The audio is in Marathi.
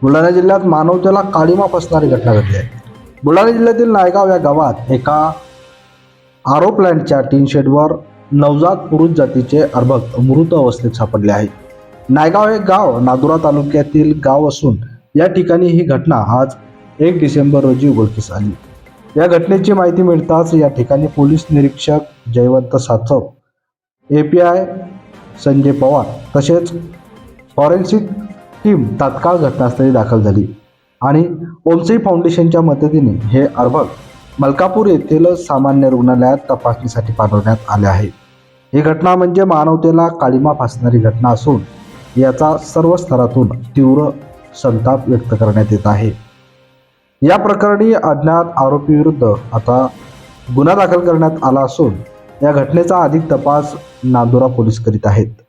बुलढाणा जिल्ह्यात मानवतेला काळिमा फसणारी घटना घडली आहे। बुलढाणा जिल्ह्यातील नायगाव या गावात एका आरो प्लांटच्या टीन शेडवर नवजात पुरुष जातीचे अर्भक मृत अवस्थेत सापडले आहे। नायगाव हे गाव नांदुरा तालुक्यातील गाव असून या ठिकाणी ही घटना आज 1 डिसेंबर रोजी उघडकीस आली। या घटनेची माहिती मिळताच या ठिकाणी पोलीस निरीक्षक जयवंत साचव, API संजय पवार तसेच फॉरेन्सिक टीम तात्काळ घटनास्थळी दाखल झाली आणि ओमसी फाउंडेशनच्या मदतीने हे अर्भक मलकापूर येथील सामान्य रुग्णालयात तपासणीसाठी पाठवण्यात आले आहे। ही घटना म्हणजे मानवतेला काळिमा फासणारी घटना असून याचा सर्व स्तरातून तीव्र संताप व्यक्त करण्यात येत आहे। या प्रकरणी अज्ञात आरोपी विरुद्ध आता गुन्हा दाखल करण्यात आला असून या घटनेचा अधिक तपास नांदुरा पोलीस करीत आहेत।